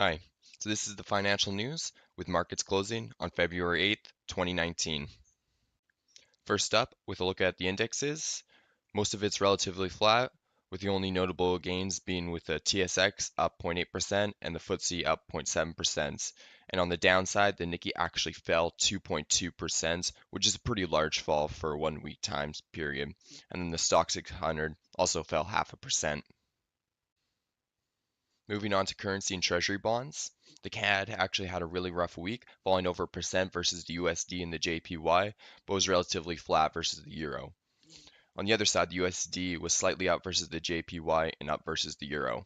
Hi, so this is the financial news with markets closing on February 8th, 2019. First up, with a look at the indexes, most of it's relatively flat, with the only notable gains being with the TSX up 0.8% and the FTSE up 0.7%. And on the downside, the Nikkei actually fell 2.2%, which is a pretty large fall for a 1 week time period. And then the Stock 600 also fell 0.5%. Moving on to currency and treasury bonds, the CAD actually had a really rough week, falling over a percent versus the USD and the JPY, but was relatively flat versus the euro. On the other side, the USD was slightly up versus the JPY and up versus the euro.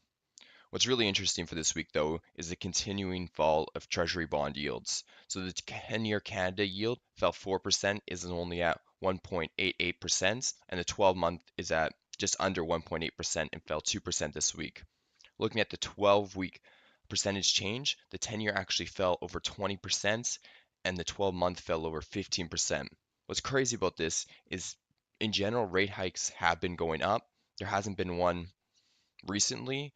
What's really interesting for this week, though, is the continuing fall of treasury bond yields. So the 10-year Canada yield fell 4%, is only at 1.88%, and the 12-month is at just under 1.8% and fell 2% this week. Looking at the 12-week percentage change, the 10-year actually fell over 20% and the 12-month fell over 15%. What's crazy about this is in general, rate hikes have been going up. There hasn't been one recently,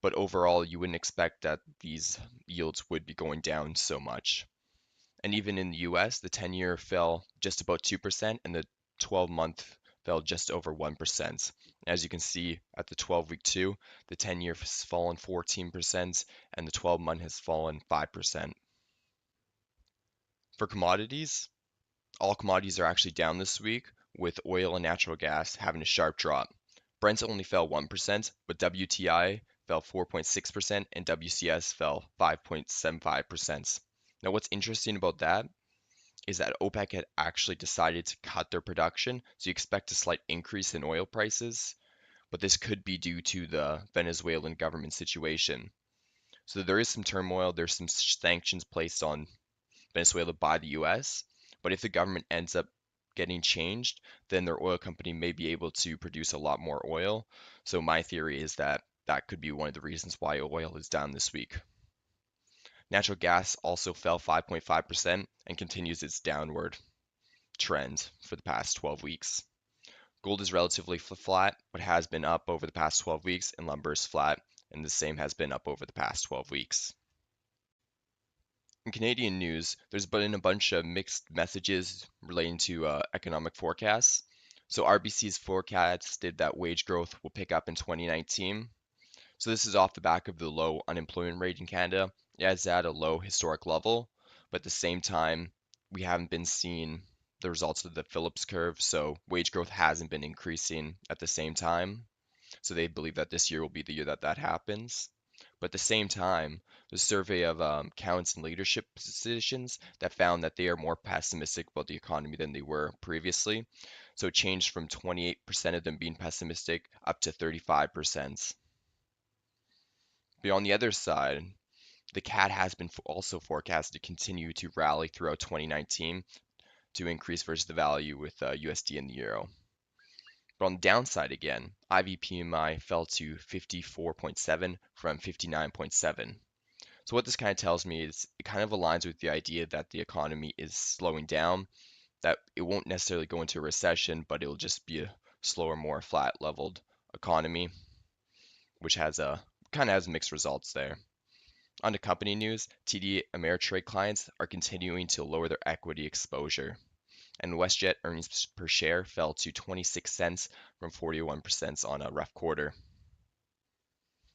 but overall, you wouldn't expect that these yields would be going down so much. And even in the US, the 10-year fell just about 2% and the 12-month fell just over 1%. As you can see at the 12-week too, the 10-year has fallen 14% and the 12-month has fallen 5%. For commodities, all commodities are actually down this week, with oil and natural gas having a sharp drop. Brent only fell 1%, but WTI fell 4.6% and WCS fell 5.75%. Now, what's interesting about that is that OPEC had actually decided to cut their production, so you expect a slight increase in oil prices, but this could be due to the Venezuelan government situation. So there is some turmoil, there's some sanctions placed on Venezuela by the US, but if the government ends up getting changed, then their oil company may be able to produce a lot more oil. So my theory is that that could be one of the reasons why oil is down this week. Natural gas also fell 5.5% and continues its downward trend for the past 12 weeks. Gold is relatively flat, but has been up over the past 12 weeks, and lumber is flat, and the same has been up over the past 12 weeks. In Canadian news, there's been a bunch of mixed messages relating to economic forecasts. So RBC's forecasted that wage growth will pick up in 2019. So this is off the back of the low unemployment rate in Canada. It is at a low historic level, but at the same time, we haven't been seeing the results of the Phillips curve, so wage growth hasn't been increasing at the same time. So they believe that this year will be the year that that happens. But at the same time, the survey of accountants and leadership positions that found that they are more pessimistic about the economy than they were previously. So it changed from 28% of them being pessimistic up to 35%. But on the other side, the CAD has been also forecast to continue to rally throughout 2019 to increase versus the value with USD and the euro. But on the downside again, IVPMI fell to 54.7 from 59.7. So what this kind of tells me is it kind of aligns with the idea that the economy is slowing down, that it won't necessarily go into a recession, but it'll just be a slower, more flat leveled economy, which has a kind of has mixed results there. On to company news, TD Ameritrade clients are continuing to lower their equity exposure, and WestJet earnings per share fell to 26 cents from 41 cents on a rough quarter.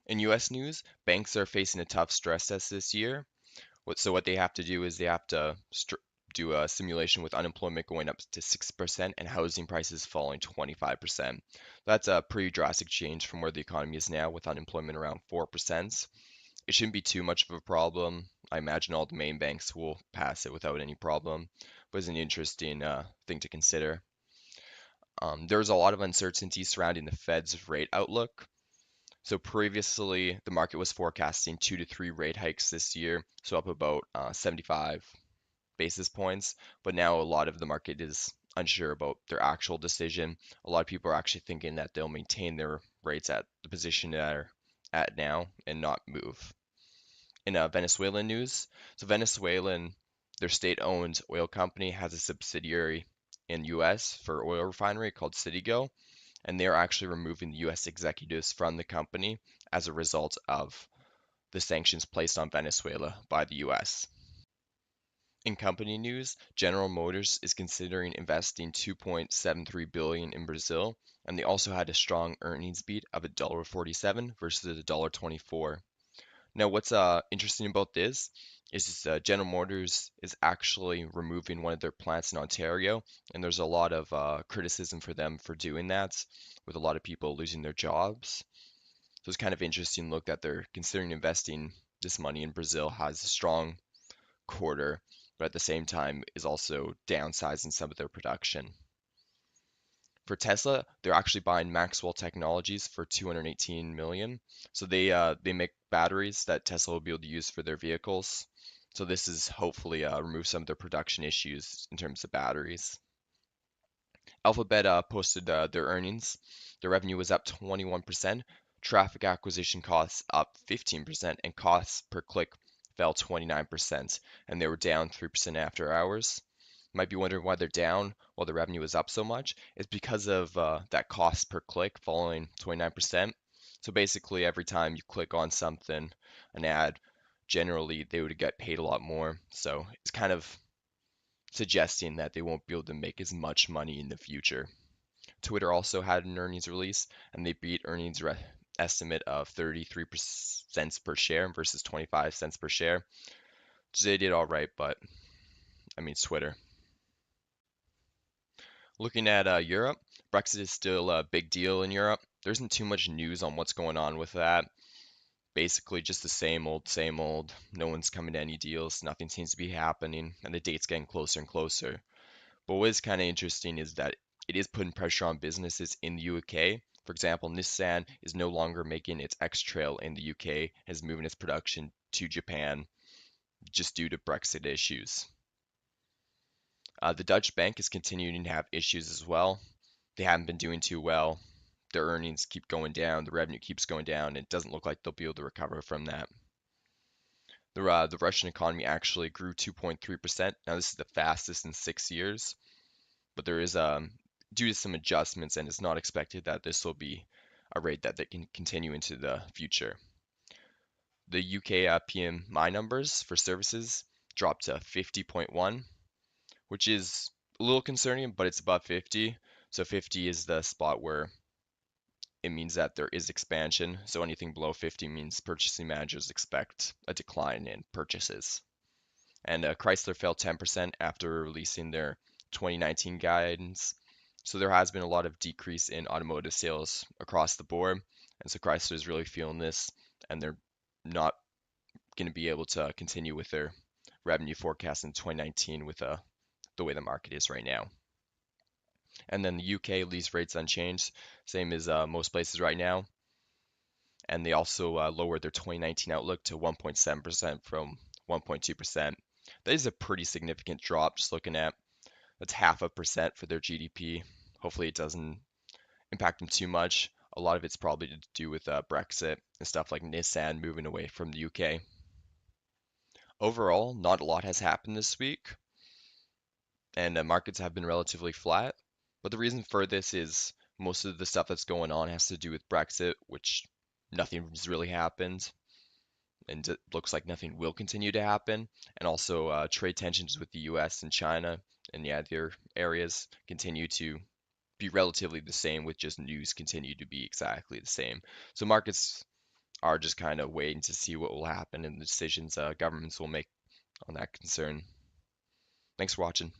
In US news, banks are facing a tough stress test this year. So what they have to do is they have to do a simulation with unemployment going up to 6% and housing prices falling 25%. That's a pretty drastic change from where the economy is now with unemployment around 4%. It shouldn't be too much of a problem. I imagine all the main banks will pass it without any problem, but it's an interesting thing to consider. There's a lot of uncertainty surrounding the Fed's rate outlook. So previously, the market was forecasting 2 to 3 rate hikes this year, so up about 75 basis points. But now a lot of the market is unsure about their actual decision. A lot of people are actually thinking that they'll maintain their rates at the position they're at now and not move. In Venezuelan news, so Venezuelan, their state-owned oil company has a subsidiary in US for oil refinery called Citigo, and they're actually removing the US executives from the company as a result of the sanctions placed on Venezuela by the US. In company news, General Motors is considering investing 2.73 billion in Brazil, and they also had a strong earnings beat of $1.47 versus $1.24. Now, what's interesting about this is General Motors is actually removing one of their plants in Ontario, and there's a lot of criticism for them for doing that, with a lot of people losing their jobs. So it's kind of interesting look that they're considering investing this money in Brazil, has a strong quarter, but at the same time is also downsizing some of their production. For Tesla, they're actually buying Maxwell Technologies for 218 million. So they make batteries that Tesla will be able to use for their vehicles. So this is hopefully remove some of their production issues in terms of batteries. Alphabet posted their earnings. Their revenue was up 21%, traffic acquisition costs up 15%, and costs per click fell 29%, and they were down 3% after hours. You might be wondering why they're down while the revenue is up so much. It's because of that cost per click falling 29%. So basically, every time you click on something, an ad, generally they would get paid a lot more. So it's kind of suggesting that they won't be able to make as much money in the future. Twitter also had an earnings release, and they beat earnings estimate of 33 cents per share versus 25 cents per share. So they did all right, but I mean, it's Twitter. Looking at Europe, Brexit is still a big deal in Europe. There isn't too much news on what's going on with that. Basically, just the same old, same old. No one's coming to any deals. Nothing seems to be happening, and the date's getting closer and closer. But what is kind of interesting is that it is putting pressure on businesses in the UK. For example, Nissan is no longer making its X-Trail in the UK, has moving its production to Japan just due to Brexit issues. The Dutch bank is continuing to have issues as well. They haven't been doing too well. Their earnings keep going down, the revenue keeps going down, and it doesn't look like they'll be able to recover from that. The Russian economy actually grew 2.3%. Now, this is the fastest in 6 years, but there is due to some adjustments, and it's not expected that this will be a rate that they can continue into the future. The UK PMI numbers for services dropped to 50.1, which is a little concerning, but it's above 50. So 50 is the spot where it means that there is expansion. So anything below 50 means purchasing managers expect a decline in purchases. And Chrysler fell 10% after releasing their 2019 guidance. So there has been a lot of decrease in automotive sales across the board. And so Chrysler is really feeling this, and they're not going to be able to continue with their revenue forecast in 2019 with the way the market is right now. And then the UK lease rates unchanged, same as most places right now. And they also lowered their 2019 outlook to 1.7% from 1.2%. That is a pretty significant drop, just looking at that's 0.5% for their GDP. Hopefully, it doesn't impact them too much. A lot of it's probably to do with Brexit and stuff like Nissan moving away from the UK. Overall, not a lot has happened this week, and markets have been relatively flat. But the reason for this is most of the stuff that's going on has to do with Brexit, which nothing's really happened, and it looks like nothing will continue to happen. And also, trade tensions with the US and China and the other areas continue to be relatively the same, with just news continue to be exactly the same. So markets are just kind of waiting to see what will happen and the decisions governments will make on that concern. Thanks for watching.